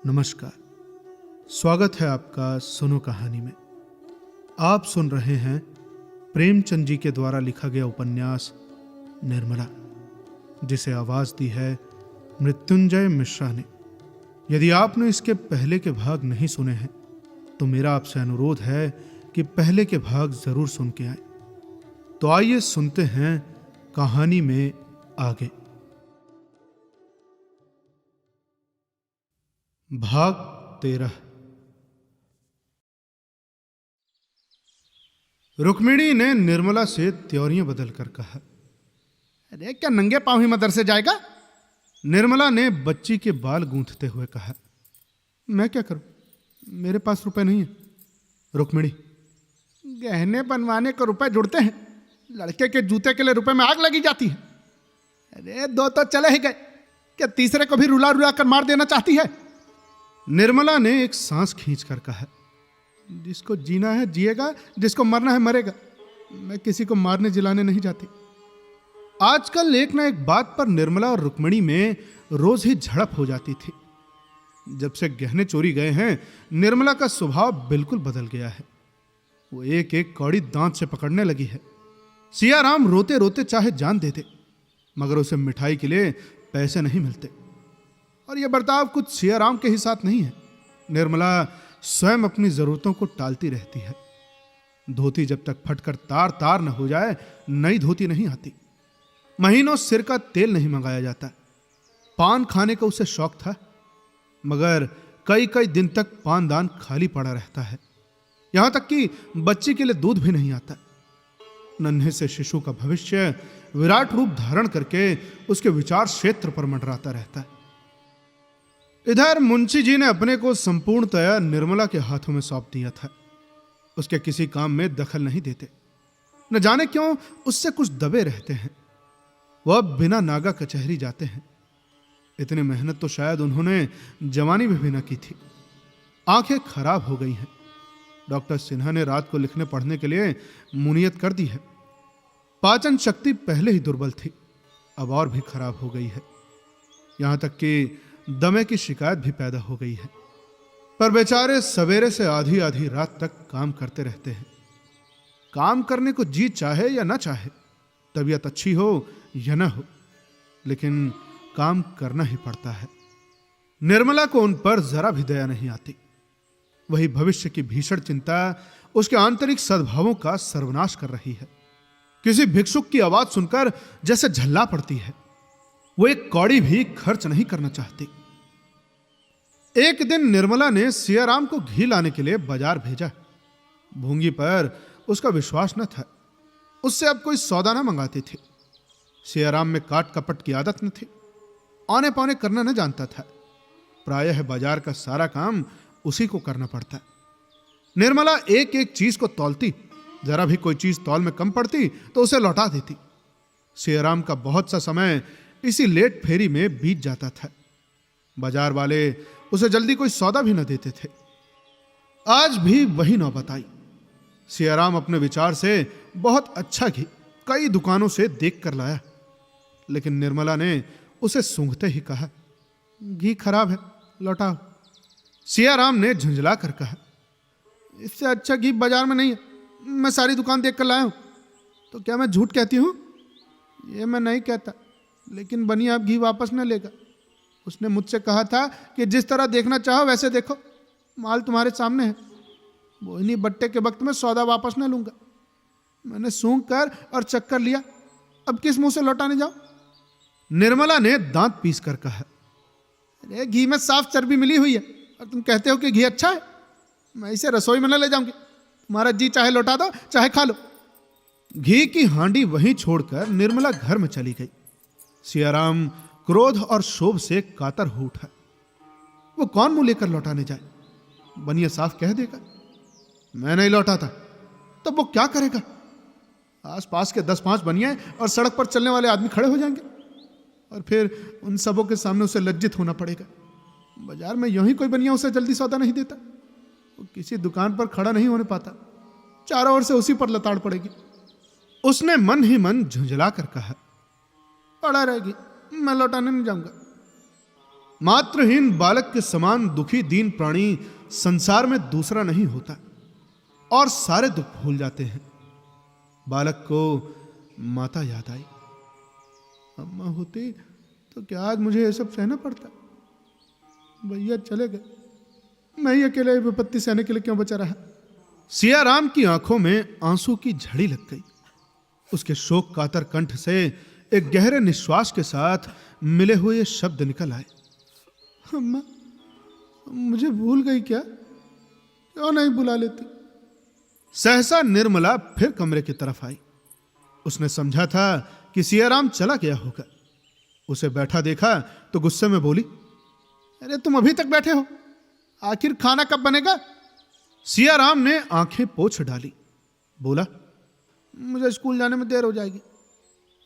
नमस्कार। स्वागत है आपका सुनो कहानी में। आप सुन रहे हैं प्रेमचंद जी के द्वारा लिखा गया उपन्यास निर्मला, जिसे आवाज दी है मृत्युंजय मिश्रा ने। यदि आपने इसके पहले के भाग नहीं सुने हैं तो मेरा आपसे अनुरोध है कि पहले के भाग जरूर सुन के आए। तो आइए सुनते हैं कहानी में आगे। भाग 13। रुक्मिणी ने निर्मला से त्योरियां बदलकर कहा, अरे क्या नंगे पांव ही मदरसे जाएगा? निर्मला ने बच्ची के बाल गूंथते हुए कहा, मैं क्या करूं, मेरे पास रुपए नहीं है। रुक्मिणी, गहने बनवाने को रुपए जुड़ते हैं, लड़के के जूते के लिए रुपए में आग लगी जाती है। अरे दो तो चले ही गए, क्या तीसरे को भी रुला रुला कर मार देना चाहती है? निर्मला ने एक सांस खींचकर कहा, जिसको जीना है जिएगा, जिसको मरना है मरेगा। मैं किसी को मारने जिलाने नहीं जाती। आजकल एक ना एक बात पर निर्मला और रुक्मिणी में रोज ही झड़प हो जाती थी। जब से गहने चोरी गए हैं, निर्मला का स्वभाव बिल्कुल बदल गया है। वो एक एक कौड़ी दांत से पकड़ने लगी है। सियाराम रोते रोते चाहे जान दे दे, मगर उसे मिठाई के लिए पैसे नहीं मिलते। और यह बर्ताव कुछ सियाराम के ही साथ नहीं है। निर्मला स्वयं अपनी जरूरतों को टालती रहती है। धोती जब तक फटकर तार तार न हो जाए, नई धोती नहीं आती। महीनों सिर का तेल नहीं मंगाया जाता। पान खाने का उसे शौक था, मगर कई कई दिन तक पानदान खाली पड़ा रहता है। यहां तक कि बच्ची के लिए दूध भी नहीं आता। नन्हे से शिशु का भविष्य विराट रूप धारण करके उसके विचार क्षेत्र पर मंडराता रहता है। इधर मुंशी जी ने अपने को संपूर्णतया निर्मला के हाथों में सौंप दिया था। उसके किसी काम में दखल नहीं देते। न जाने क्यों उससे कुछ दबे रहते हैं। वह बिना नागा कचहरी जाते हैं। इतनी मेहनत तो शायद उन्होंने जवानी में भी न की थी। आंखें खराब हो गई हैं। डॉक्टर सिन्हा ने रात को लिखने पढ़ने के लिए मुनियत कर दी है। पाचन शक्ति पहले ही दुर्बल थी, अब और भी खराब हो गई है। यहां तक कि दमे की शिकायत भी पैदा हो गई है। पर बेचारे सवेरे से आधी आधी रात तक काम करते रहते हैं। काम करने को जी चाहे या ना चाहे, तबीयत अच्छी हो या ना हो, लेकिन काम करना ही पड़ता है। निर्मला को उन पर जरा भी दया नहीं आती। वही भविष्य की भीषण चिंता उसके आंतरिक सद्भावों का सर्वनाश कर रही है। किसी भिक्षुक की आवाज सुनकर जैसे झल्ला पड़ती है। वो एक कौड़ी भी खर्च नहीं करना चाहती। एक दिन निर्मला ने सियाराम को घी लाने के लिए बाजार भेजा। भूंगी पर उसका विश्वास न था। उससे अब कोई सौदा न मंगाती थी। सियाराम में काट कपट की आदत न थी। औने पौने करना न जानता था। प्रायः बाजार का सारा काम उसी को करना पड़ता। निर्मला एक एक चीज को तौलती। जरा भी कोई चीज तौल में कम पड़ती तो उसे लौटा देती। सियाराम का बहुत सा समय इसी लेट फेरी में बीत जाता था। बाजार वाले उसे जल्दी कोई सौदा भी न देते थे। आज भी वही नौबत आई। सियाराम अपने विचार से बहुत अच्छा घी कई दुकानों से देख कर लाया, लेकिन निर्मला ने उसे सूंघते ही कहा, घी खराब है, लौटाओ। सियाराम ने झुंझला कर कहा, इससे अच्छा घी बाजार में नहीं है, मैं सारी दुकान देख कर लाया हूं। तो क्या मैं झूठ कहती हूं? ये मैं नहीं कहता, लेकिन बनिया अब घी वापस न लेगा। उसने मुझसे कहा था कि जिस तरह देखना चाहो वैसे देखो, माल तुम्हारे सामने है। मोहिनी बट्टे के वक्त में सौदा वापस न लूंगा। मैंने सूंघ कर और चक्कर लिया, अब किस मुंह से लौटाने जाओ? निर्मला ने दांत पीस कर कहा, अरे घी में साफ चर्बी मिली हुई है और तुम कहते हो कि घी अच्छा है। मैं इसे रसोई में न ले जाऊंगी। तुम्हारा जी चाहे लौटा दो, चाहे खा लो। घी की हांडी वहीं छोड़कर निर्मला घर में चली गई। सियाराम क्रोध और शोभ से कातर हो उठा। वो कौन मुंह लेकर लौटाने जाए? बनिया साफ कह देगा, मैं नहीं लौटाता। तो वो क्या करेगा? आसपास के 10-5 बनिए और सड़क पर चलने वाले आदमी खड़े हो जाएंगे और फिर उन सबों के सामने उसे लज्जित होना पड़ेगा। बाजार में यूं ही कोई बनिया उसे जल्दी सौदा नहीं देता। वो किसी दुकान पर खड़ा नहीं होने पाता। चारों ओर से उसी पर लताड़ पड़ेगी। उसने मन ही मन झुंझला कर कहा, पड़ा रहेगी, मैं लौटाने नहीं जाऊंगा। मातृहीन बालक के समान दुखी दीन प्राणी संसार में दूसरा नहीं होता और सारे दुख भूल जाते हैं। बालक को माता याद आई। अम्मा होती तो क्या आज मुझे ये सब सहना पड़ता? भैया चले गए, मैं ही अकेले विपत्ति सहने के लिए क्यों बचा रहा? सियाराम की आंखों में आंसू की झड़ी लग गई। उसके शोक कातर कंठ से एक गहरे निश्वास के साथ मिले हुए ये शब्द निकल आए। अम्मा मुझे भूल गई क्या? क्यों नहीं बुला लेती? सहसा निर्मला फिर कमरे की तरफ आई। उसने समझा था कि सियाराम चला गया होगा। उसे बैठा देखा तो गुस्से में बोली, अरे तुम अभी तक बैठे हो, आखिर खाना कब बनेगा? सियाराम ने आंखें पोंछ डाली। बोला, मुझे स्कूल जाने में देर हो जाएगी।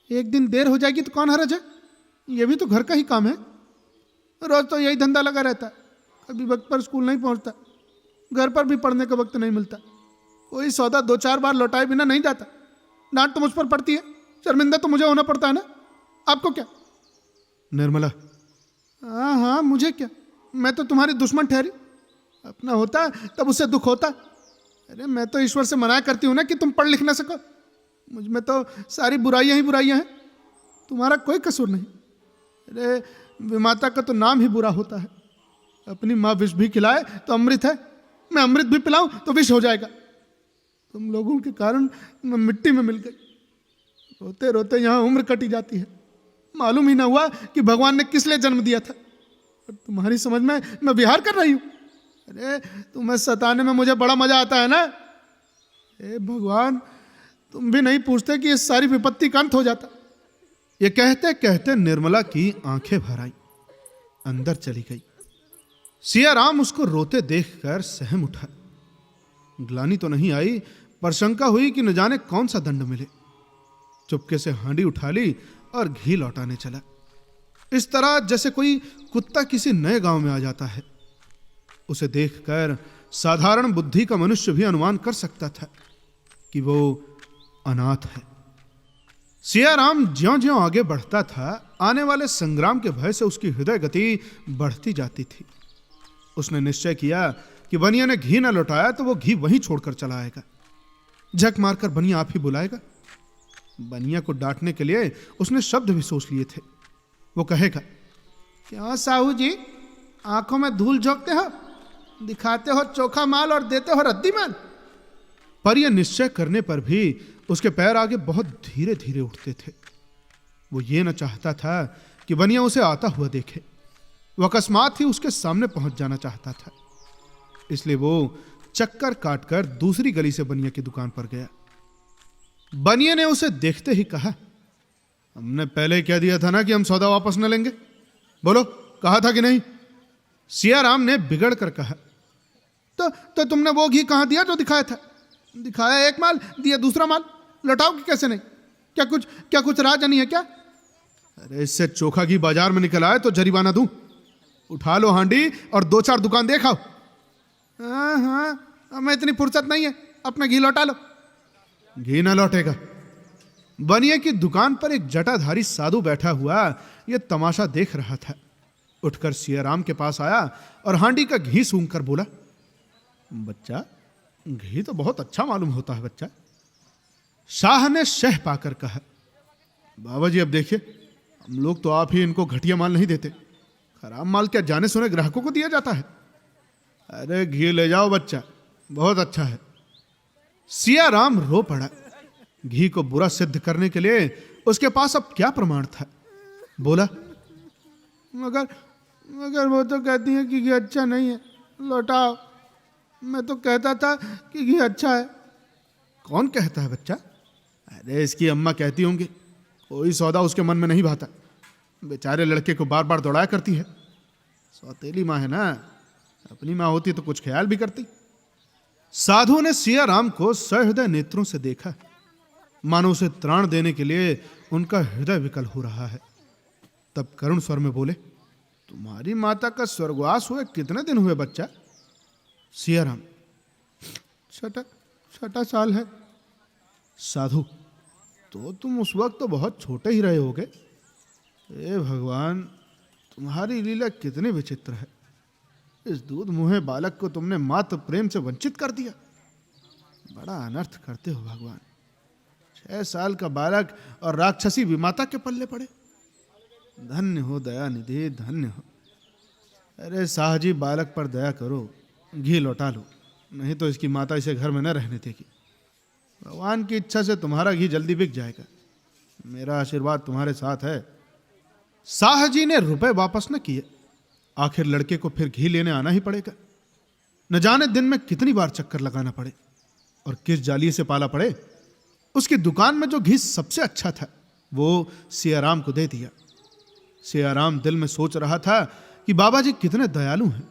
एक दिन देर हो जाएगी तो कौन हर्ज है? ये भी तो घर का ही काम है। रोज तो यही धंधा लगा रहता, कभी वक्त पर स्कूल नहीं पहुंचता, घर पर भी पढ़ने का वक्त नहीं मिलता, कोई सौदा 2-4 बार लौटाए बिना नहीं जाता। डांट तो मुझ पर पड़ती है, शर्मिंदा तो मुझे होना पड़ता है ना, आपको क्या? निर्मला, हाँ मुझे क्या, मैं तो तुम्हारी दुश्मन ठहरी। अपना होता तब उससे दुख होता। अरे मैं तो ईश्वर से मना करती हूँ ना कि तुम पढ़ लिख ना सको। मुझ में तो सारी बुराइयां ही बुराइयां हैं, तुम्हारा कोई कसूर नहीं। अरे विमाता का तो नाम ही बुरा होता है। अपनी माँ विष भी खिलाए तो अमृत है, मैं अमृत भी पिलाऊं तो विष हो जाएगा। तुम लोगों के कारण मैं मिट्टी में मिल गई। रोते रोते यहाँ उम्र कटी जाती है, मालूम ही ना हुआ कि भगवान ने किस लिए जन्म दिया था। और तुम्हारी समझ में मैं विहार कर रही हूँ। अरे तुम्हें सताने में मुझे बड़ा मजा आता है ना। हे भगवान, तुम भी नहीं पूछते कि इस सारी विपत्ति का अंत हो जाता। ये कहते कहते निर्मला की आंखें भर आई, अंदर चली गई। सियाराम उसको रोते देखकर सहम उठा। ग्लानि तो नहीं आई, पर शंका हुई कि न जाने कौन सा दंड मिले। चुपके से हांडी उठा ली और घी लौटाने चला, इस तरह जैसे कोई कुत्ता किसी नए गांव में आ जाता है। उसे देखकर साधारण बुद्धि का मनुष्य भी अनुमान कर सकता था कि वो अनाथ है। सियाराम ज्यों-ज्यों आगे बढ़ता था, आने वाले संग्राम के भय से उसकी हृदय गति बढ़ती जाती थी। उसने निश्चय किया कि बनिया ने घी न लौटाया तो वो घी वहीं छोड़कर चला आएगा। झक मारकर बनिया आप ही बुलाएगा। बनिया को डांटने के लिए उसने शब्द भी सोच लिए थे। वो कहेगा, क्यों साहू जी, आंखों में धूल झोंकते हो, दिखाते हो चोखा माल और देते हो रद्दी माल। पर यह निश्चय करने पर भी उसके पैर आगे बहुत धीरे धीरे उठते थे। वो ये न चाहता था कि बनिया उसे आता हुआ देखे। वो अकस्मात ही उसके सामने पहुंच जाना चाहता था। इसलिए वो चक्कर काटकर दूसरी गली से बनिया की दुकान पर गया। बनिया ने उसे देखते ही कहा, हमने पहले कह दिया था ना कि हम सौदा वापस न लेंगे। बोलो, कहा था कि नहीं? सियाराम ने बिगड़ कर कहा, तो तुमने वो घी कहां दिया जो दिखाया था? दिखाया एक माल, दिया दूसरा माल, लौटाओ कि कैसे नहीं? क्या कुछ राज नहीं है क्या? अरे इससे चोखा घी बाजार में निकल आए तो जरिमाना दूं। उठा लो हांडी और 2-4 दुकान देखाओ। हाँ, हमें इतनी फुर्सत नहीं है, अपना घी लौटा लो। घी ना लौटेगा। बनिया की दुकान पर एक जटाधारी साधु बैठा हुआ यह तमाशा देख रहा था। उठकर सियाराम के पास आया और हांडी का घी सूंघकर बोला, बच्चा, घी तो बहुत अच्छा मालूम होता है बच्चा। शाह ने शह पाकर कहा, बाबा जी अब देखिए, हम लोग तो आप ही इनको घटिया माल नहीं देते। खराब माल क्या जाने सुने ग्राहकों को दिया जाता है? अरे घी ले जाओ बच्चा, बहुत अच्छा है। सियाराम रो पड़ा। घी को बुरा सिद्ध करने के लिए उसके पास अब क्या प्रमाण था? बोला, मगर वो तो कहती है कि घी अच्छा नहीं है, लौटाओ। मैं तो कहता था कि घी अच्छा है। कौन कहता है बच्चा? अरे इसकी अम्मा कहती होंगी। कोई सौदा उसके मन में नहीं भाता, बेचारे लड़के को बार बार दौड़ाया करती है। सौतेली माँ है ना, अपनी माँ होती तो कुछ ख्याल भी करती। साधु ने सियाराम को सहृदय नेत्रों से देखा, मानो उसे त्राण देने के लिए उनका हृदय विकल हो रहा है। तब करुण स्वर में बोले, तुम्हारी माता का स्वर्गवास हुए कितने दिन हुए बच्चा? सियाराम, छठा साल है। साधु, तो तुम उस वक्त तो बहुत छोटे ही रहे होगे। हे भगवान, तुम्हारी लीला कितनी विचित्र है। इस दूध मुँहे बालक को तुमने मात्र प्रेम से वंचित कर दिया। बड़ा अनर्थ करते हो भगवान। 6 साल का बालक और राक्षसी विमाता के पल्ले पड़े। धन्य हो दया निधि, धन्य हो। अरे साहजी, बालक पर दया करो, घी लौटा लो, नहीं तो इसकी माता इसे घर में न रहने देगी। भगवान की इच्छा से तुम्हारा घी जल्दी बिक जाएगा। मेरा आशीर्वाद तुम्हारे साथ है। साहजी ने रुपए वापस न किए। आखिर लड़के को फिर घी लेने आना ही पड़ेगा। न जाने दिन में कितनी बार चक्कर लगाना पड़े और किस जाली से पाला पड़े। उसकी दुकान में जो घी सबसे अच्छा था वो सियाराम को दे दिया। सियाराम दिल में सोच रहा था कि बाबा जी कितने दयालु हैं।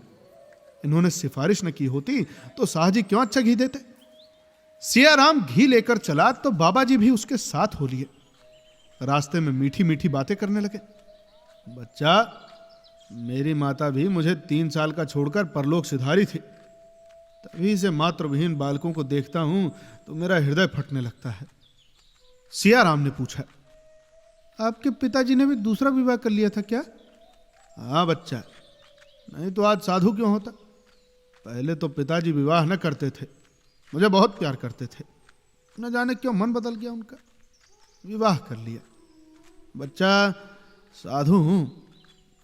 इन्होंने सिफारिश न की होती तो साहजी क्यों अच्छा घी देते। सियाराम घी लेकर चला तो बाबा जी भी उसके साथ हो लिए। रास्ते में मीठी मीठी बातें करने लगे। बच्चा, मेरी माता भी मुझे 3 साल का छोड़कर परलोक सिधारी थी। तभी से मातृविहीन बालकों को देखता हूं तो मेरा हृदय फटने लगता है। सियाराम ने पूछा, आपके पिताजी ने भी दूसरा विवाह कर लिया था क्या? हाँ बच्चा, नहीं तो आज साधु क्यों होता। पहले तो पिताजी विवाह न करते थे, मुझे बहुत प्यार करते थे। न जाने क्यों मन बदल गया उनका, विवाह कर लिया। बच्चा, साधु हूं,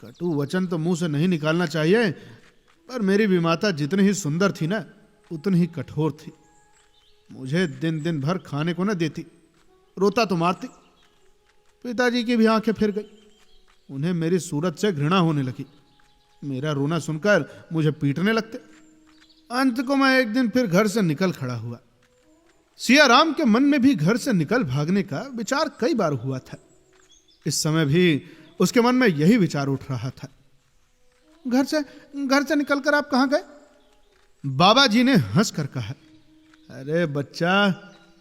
कटु वचन तो मुंह से नहीं निकालना चाहिए, पर मेरी विमाता जितनी ही सुंदर थी ना, उतनी ही कठोर थी। मुझे दिन दिन भर खाने को न देती, रोता तो मारती। पिताजी की भी आंखें फिर गई। उन्हें मेरी सूरत से घृणा होने लगी। मेरा रोना सुनकर मुझे पीटने लगते। अंत को मैं एक दिन फिर घर से निकल खड़ा हुआ। सियाराम के मन में भी घर से निकल भागने का विचार कई बार हुआ था। इस समय भी उसके मन में यही विचार उठ रहा था। घर से निकलकर आप कहां गए? बाबा जी ने हंसकर कहा, अरे बच्चा,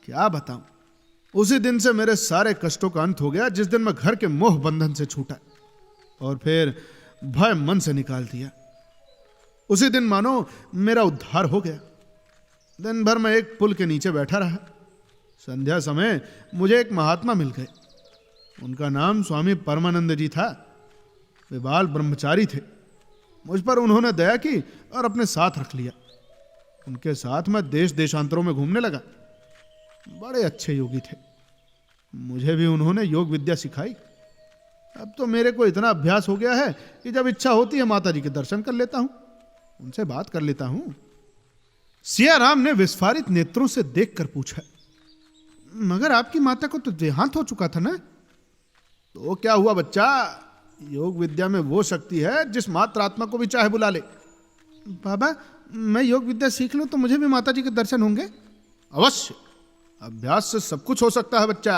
क्या बताऊं। उसी दिन से मेरे सारे कष्टों का अंत हो गया जिस दिन मैं घर के मोह बंधन से छूटा और फिर भय मन से निकाल दिया। उसी दिन मानो मेरा उद्धार हो गया। दिन भर मैं एक पुल के नीचे बैठा रहा। संध्या समय मुझे एक महात्मा मिल गए। उनका नाम स्वामी परमानंद जी था। वे बाल ब्रह्मचारी थे। मुझ पर उन्होंने दया की और अपने साथ रख लिया। उनके साथ मैं देश देशांतरों में घूमने लगा। बड़े अच्छे योगी थे। मुझे भी उन्होंने योग विद्या सिखाई। अब तो मेरे को इतना अभ्यास हो गया है कि जब इच्छा होती है माता जी के दर्शन कर लेता हूं, उनसे बात कर लेता हूं। सियाराम ने विस्फारित नेत्रों से देखकर पूछा, मगर आपकी माता को तो देहांत हो चुका था ना? तो क्या हुआ बच्चा, योग विद्या में वो शक्ति है जिस मात्र आत्मा को भी चाहे बुला ले। बाबा, मैं योग विद्या सीख लूं तो मुझे भी माता जी के दर्शन होंगे? अवश्य, अभ्यास से सब कुछ हो सकता है बच्चा।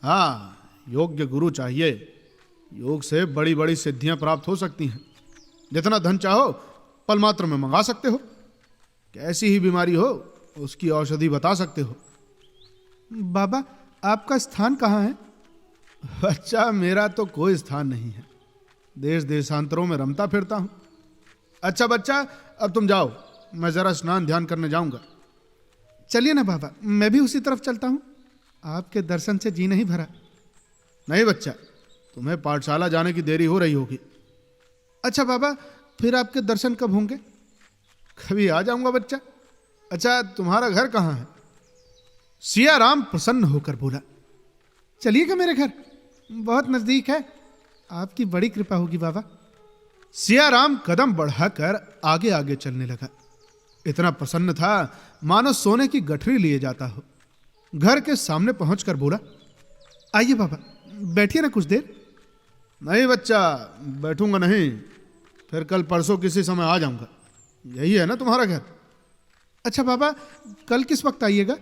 हाँ, योग्य गुरु चाहिए। योग से बड़ी बड़ी सिद्धियां प्राप्त हो सकती हैं। जितना धन चाहो पल मात्र में मंगा सकते हो। कैसी ही बीमारी हो उसकी औषधि बता सकते हो। बाबा, आपका स्थान कहाँ है? बच्चा, मेरा तो कोई स्थान नहीं है। देश देशांतरों में रमता फिरता हूं। अच्छा बच्चा, अब तुम जाओ, मैं जरा स्नान ध्यान करने जाऊंगा। चलिए ना बाबा, मैं भी उसी तरफ चलता हूं। आपके दर्शन से जी नहीं भरा। नहीं बच्चा, तुम्हें पाठशाला जाने की देरी हो रही होगी। अच्छा बाबा, फिर आपके दर्शन कब होंगे? कभी आ जाऊंगा बच्चा। अच्छा, तुम्हारा घर कहाँ है? सियाराम प्रसन्न होकर बोला, चलिएगा मेरे घर, बहुत नजदीक है। आपकी बड़ी कृपा होगी बाबा। सियाराम कदम बढ़ाकर आगे आगे चलने लगा। इतना प्रसन्न था मानो सोने की गठरी लिए जाता हो। घर के सामने पहुंचकर बोला, आइए बाबा, बैठिए ना कुछ देर। नहीं बच्चा, बैठूंगा नहीं, फिर कल परसों किसी समय आ जाऊंगा। यही है ना तुम्हारा घर? अच्छा बाबा, कल किस वक्त आइएगा?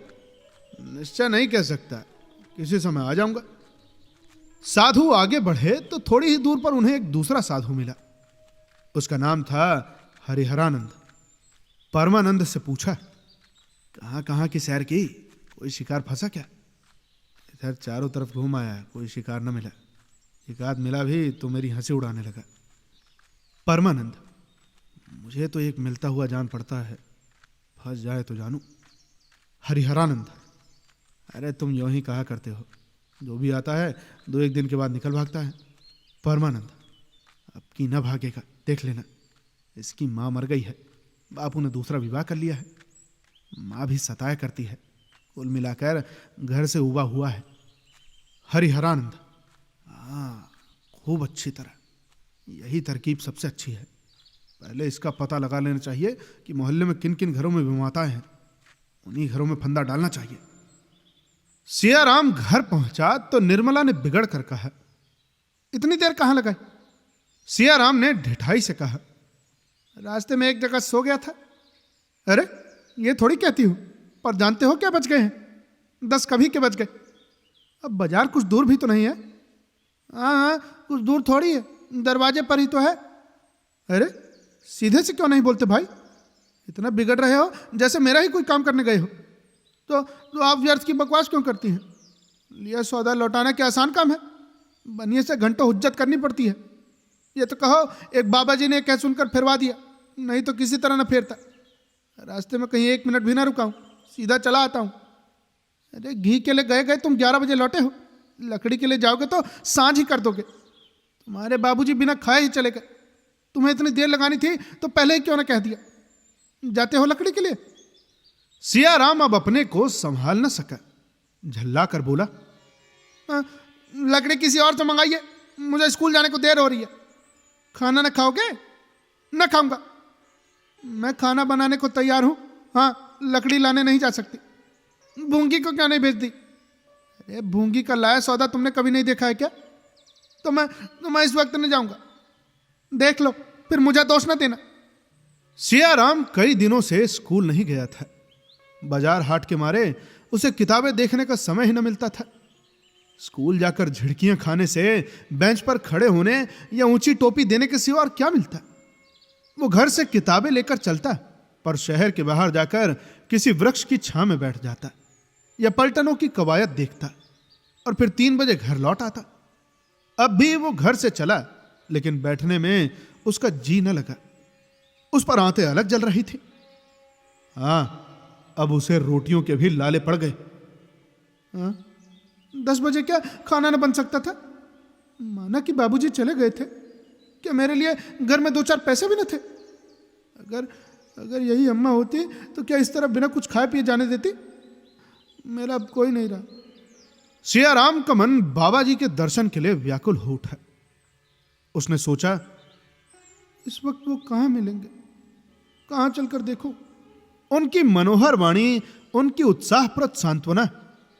निश्चय नहीं कह सकता, किसी समय आ जाऊंगा। साधु आगे बढ़े तो थोड़ी ही दूर पर उन्हें एक दूसरा साधु मिला। उसका नाम था हरिहरानंद। परमानंद से पूछा, कहाँ कहाँ की सैर की? कोई शिकार फंसा क्या? इधर चारों तरफ घूम आया, कोई शिकार न मिला। एक आध मिला भी तो मेरी हंसी उड़ाने लगा। परमानंद, मुझे तो एक मिलता हुआ जान पड़ता है, फंस जाए तो जानू। हरिहरानंद, अरे तुम यूं ही कहा करते हो, जो भी आता है 2-1 दिन के बाद निकल भागता है। परमानंद, अब की न भागेगा, देख लेना। इसकी माँ मर गई है, बापू ने दूसरा विवाह कर लिया है, माँ भी सताया करती है। कुल मिलाकर घर से उबा हुआ है। हरिहरानंद, हाँ, खूब अच्छी तरह। यही तरकीब सबसे अच्छी है। पहले इसका पता लगा लेना चाहिए कि मोहल्ले में किन किन घरों में विमाताएं हैं। उन्हीं घरों में फंदा डालना चाहिए। सियाराम घर पहुंचा तो निर्मला ने बिगड़ कर कहा, इतनी देर कहां लगाई? सियाराम ने ढिठाई से कहा, रास्ते में एक जगह सो गया था। अरे ये थोड़ी कहती हूं, पर जानते हो क्या बच गए हैं? 10 कभी के बच गए। अब बाजार कुछ दूर भी तो नहीं है। हाँ, कुछ दूर थोड़ी है, दरवाजे पर ही तो है। अरे सीधे से क्यों नहीं बोलते भाई? इतना बिगड़ रहे हो जैसे मेरा ही कोई काम करने गए हो। तो आप व्यर्थ की बकवास क्यों करती हैं? लिया सौदा लौटाना क्या आसान काम है? बनिए से घंटों हुज्जत करनी पड़ती है। ये तो कहो एक बाबा जी ने कह सुनकर फिरवा दिया, नहीं तो किसी तरह न फेरता। रास्ते में कहीं 1 मिनट भी ना रुका हूं, सीधा चला आता हूं। अरे घी के लिए गए तुम 11 बजे लौटे हो, लकड़ी के लिए जाओगे तो सांझ ही कर दोगे। तुम्हारे बाबूजी बिना खाए ही चले गए। तुम्हें इतनी देर लगानी थी तो पहले ही क्यों ना कह दिया। जाते हो लकड़ी के लिए? सियाराम अब अपने को संभाल न सका, झल्ला कर बोला, लकड़ी किसी और से मंगाइए, मुझे स्कूल जाने को देर हो रही है। खाना न खाओगे? न खाऊंगा। मैं खाना बनाने को तैयार हूं, हाँ, लकड़ी लाने नहीं जा सकती। भूंगी को क्या नहीं भेज दी? अरे भूंगी का लाया सौदा तुमने कभी नहीं देखा है क्या? तो मैं इस वक्त नहीं जाऊंगा। देख लो, फिर मुझे दोष न देना। सियाराम कई दिनों से स्कूल नहीं गया था। बाजार हाट के मारे उसे किताबें देखने का समय ही न मिलता था। स्कूल जाकर झिड़कियां खाने से, बेंच पर खड़े होने या ऊंची टोपी देने के सिवा और क्या मिलता? वो घर से किताबें लेकर चलता, पर शहर के बाहर जाकर किसी वृक्ष की छां में बैठ जाता या पलटनों की कवायद देखता और फिर 3 बजे घर लौट आता। अब भी वो घर से चला, लेकिन बैठने में उसका जी न लगा। उस पर आंतें अलग जल रही थी। हाँ, अब उसे रोटियों के भी लाले पड़ गए। 10 बजे क्या खाना न बन सकता था? माना कि बाबूजी चले गए थे, क्या मेरे लिए घर में 2-4 पैसे भी न थे? अगर यही अम्मा होती तो क्या इस तरह बिना कुछ खाए पिए जाने देती? मेरा अब कोई नहीं रहा। सियाराम का मन बाबा जी के दर्शन के लिए व्याकुल हो उठा। उसने सोचा, इस वक्त वो कहां मिलेंगे, कहां चलकर देखो। उनकी मनोहर वाणी, उनकी उत्साहप्रद सांत्वना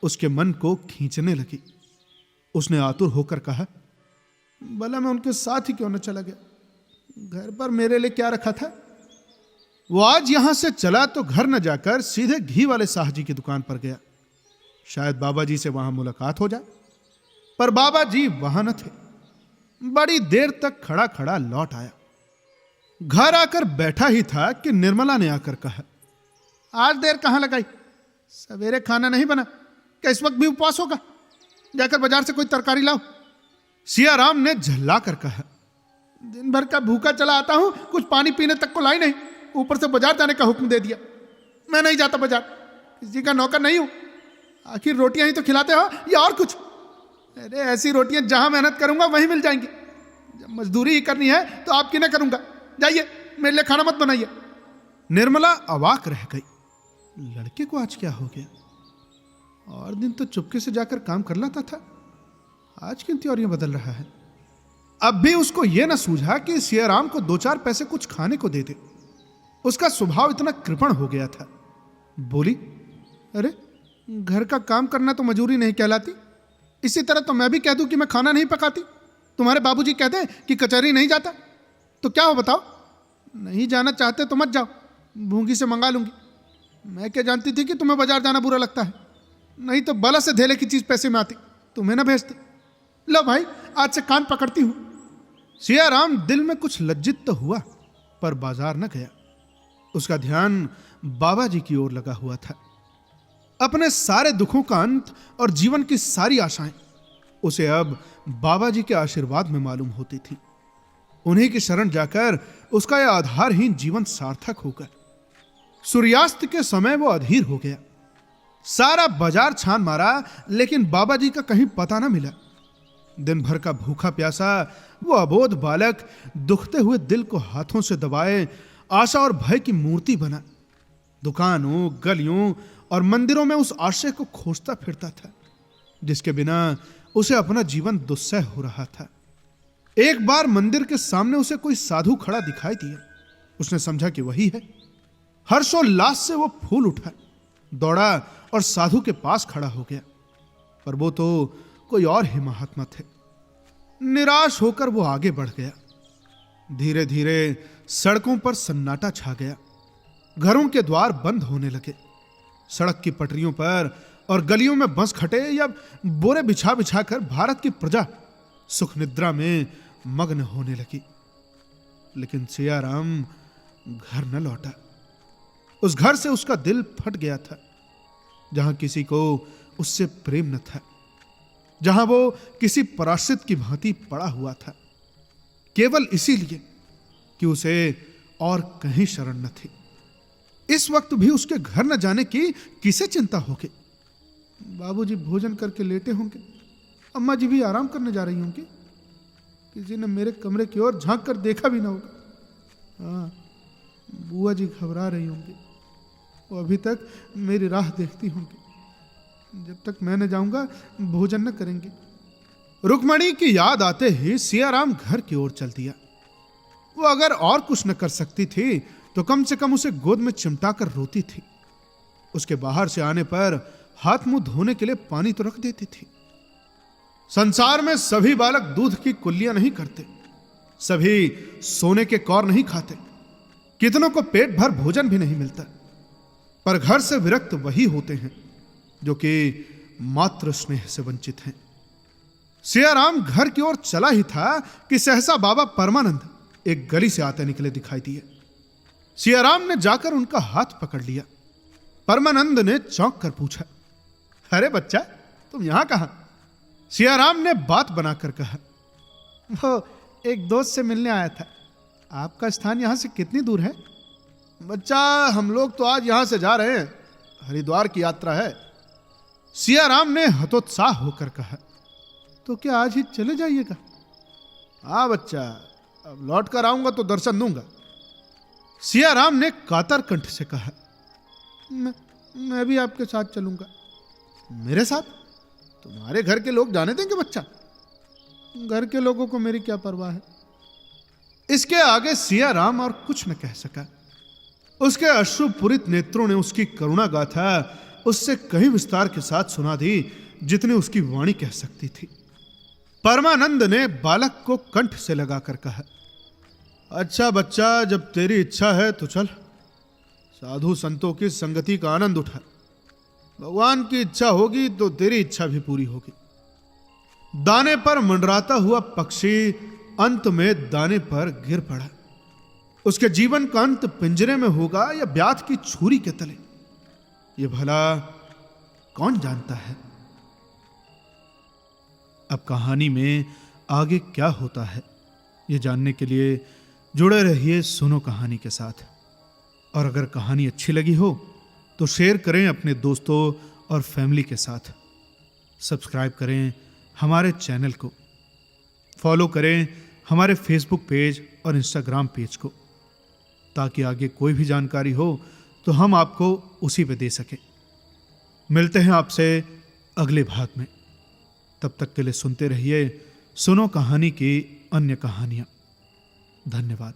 उसके मन को खींचने लगी। उसने आतुर होकर कहा, भला मैं उनके साथ ही क्यों न चला गया? घर पर मेरे लिए क्या रखा था? वो आज यहां से चला तो घर न जाकर सीधे घी वाले साह जी की दुकान पर गया। शायद बाबा जी से वहां मुलाकात हो जाए, पर बाबा जी वहां न थे। बड़ी देर तक खड़ा खड़ा लौट आया। घर आकर बैठा ही था कि निर्मला ने आकर कहा, आज देर कहां लगाई? सवेरे खाना नहीं बना क्या? इस वक्त भी उपवास होगा? जाकर बाजार से कोई तरकारी लाओ। सियाराम ने झल्ला कर कहा, दिन भर का भूखा चला आता हूं, कुछ पानी पीने तक को लाई नहीं, ऊपर से बाजार जाने का हुक्म दे दिया। मैं नहीं जाता बाजार, किसी का नौकर नहीं हूं। आखिर रोटियां ही तो खिलाते हो या और कुछ? अरे ऐसी रोटियां जहां मेहनत करूंगा वहीं मिल जाएंगी। जब मजदूरी ही करनी है तो आपकी ना करूंगा। जाइए, मेरे लिए खाना मत बनाइए। निर्मला अवाक रह गई। लड़के को आज क्या हो गया? और दिन तो चुपके से जाकर काम कर लाता था, आज किन त्योरियां बदल रहा है? अब भी उसको यह ना सूझा कि सियाराम को 2-4 पैसे कुछ खाने को दे दे। उसका स्वभाव इतना कृपण हो गया था। बोली, अरे घर का काम करना तो मजूरी नहीं कहलाती। इसी तरह तो मैं भी कह दूं कि मैं खाना नहीं पकाती, तुम्हारे बाबूजी कहते हैं कि कचहरी नहीं जाता, तो क्या हो बताओ? नहीं जाना चाहते तो मत जाओ, भूंगी से मंगा लूंगी। मैं क्या जानती थी कि तुम्हें बाजार जाना बुरा लगता है? नहीं तो बला से धेले की चीज पैसे में आती, तुम्हें ना भेजती। लो भाई, आज से कान पकड़ती हूं। सियाराम दिल में कुछ लज्जित तो हुआ, पर बाजार न गया। उसका ध्यान बाबा जी की ओर लगा हुआ था। अपने सारे दुखों का अंत और जीवन की सारी आशाएं उसे अब बाबा जी के आशीर्वाद में मालूम होती थी। उन्हीं की शरण जाकर उसका यह आधारहीन जीवन सार्थक होगा। सूर्यास्त के समय वो अधीर हो गया। सारा बाजार छान मारा, लेकिन बाबा जी का कहीं पता ना मिला। दिन भर का भूखा प्यासा वो अबोध बालक दुखते हुए दिल को हाथों से दबाए आशा और भय की मूर्ति बना। दुकानों, गलियों और मंदिरों में उस आशय को खोजता फिरता था जिसके बिना उसे अपना जीवन दुस्सह हो रहा था। एक बार मंदिर के सामने उसे कोई साधु खड़ा दिखाई दिया। उसने समझा कि वही है। हर्षोल्लास से वो फूल उठा, दौड़ा और साधु के पास खड़ा हो गया। पर वो तो कोई और ही महात्मा थे। निराश होकर वो आगे बढ़ गया। धीरे धीरे सड़कों पर सन्नाटा छा गया। घरों के द्वार बंद होने लगे। सड़क की पटरियों पर और गलियों में बंस खटे या बोरे बिछा बिछा कर भारत की प्रजा सुख निद्रा में मग्न होने लगी। लेकिन सियाराम घर न लौटा। उस घर से उसका दिल फट गया था जहां किसी को उससे प्रेम न था, जहां वो किसी पराश्रित की भांति पड़ा हुआ था, केवल इसीलिए कि उसे और कहीं शरण न थी। इस वक्त भी उसके घर न जाने की किसे चिंता होगी। बाबूजी भोजन करके लेटे होंगे, अम्मा जी भी आराम करने जा रही होंगी, किसी ने मेरे कमरे की ओर झांक कर देखा भी ना होगा। हाँ, बुआ जी घबरा रही होंगी, वो अभी तक मेरी राह देखती होंगी। जब तक मैं न जाऊंगा भोजन न करेंगे। रुक्मणी की याद आते ही सियाराम घर की ओर चल दिया। वो अगर और कुछ न कर सकती थी तो कम से कम उसे गोद में चिमटा कर रोती थी। उसके बाहर से आने पर हाथ मुंह धोने के लिए पानी तो रख देती थी। संसार में सभी बालक दूध की कुल्लियां नहीं करते, सभी सोने के कौर नहीं खाते, कितनों को पेट भर भोजन भी नहीं मिलता। पर घर से विरक्त वही होते हैं जो कि मात्र स्नेह से वंचित हैं। सियाराम घर की ओर चला ही था कि सहसा बाबा परमानंद एक गली से आते निकले दिखाई दिए। सियाराम ने जाकर उनका हाथ पकड़ लिया। परमानंद ने चौंक कर पूछा, अरे बच्चा, तुम यहां कहां? सियाराम ने बात बनाकर कहा, वो एक दोस्त से मिलने आया था। आपका स्थान यहां से कितनी दूर है? बच्चा, हम लोग तो आज यहां से जा रहे हैं, हरिद्वार की यात्रा है। सियाराम ने हतोत्साह होकर कहा, तो क्या आज ही चले जाइएगा? हाँ बच्चा, अब लौट कर आऊंगा तो दर्शन दूंगा। सियाराम ने कातर कंठ से कहा, मैं भी आपके साथ चलूंगा। मेरे साथ? तुम्हारे घर के लोग जाने देंगे बच्चा? घर के लोगों को मेरी क्या परवाह है। इसके आगे सियाराम और कुछ न कह सका। उसके अश्रुपूरित नेत्रों ने उसकी करुणा गाथा उससे कहीं विस्तार के साथ सुना दी जितने उसकी वाणी कह सकती थी। परमानंद ने बालक को कंठ से लगाकर कहा, अच्छा बच्चा, जब तेरी इच्छा है तो चल, साधु संतों की संगति का आनंद उठा। भगवान की इच्छा होगी तो तेरी इच्छा भी पूरी होगी। दाने पर मंडराता हुआ पक्षी अंत में दाने पर गिर पड़ा। उसके जीवन का अंत पिंजरे में होगा या ब्यात की छुरी के तले, ये भला कौन जानता है। अब कहानी में आगे क्या होता है ये जानने के लिए जुड़े रहिए सुनो कहानी के साथ। और अगर कहानी अच्छी लगी हो तो शेयर करें अपने दोस्तों और फैमिली के साथ। सब्सक्राइब करें हमारे चैनल को, फॉलो करें हमारे फेसबुक पेज और इंस्टाग्राम पेज को, ताकि आगे कोई भी जानकारी हो तो हम आपको उसी पे दे सकें। मिलते हैं आपसे अगले भाग में। तब तक के लिए सुनते रहिए सुनो कहानी की अन्य कहानियां। धन्यवाद।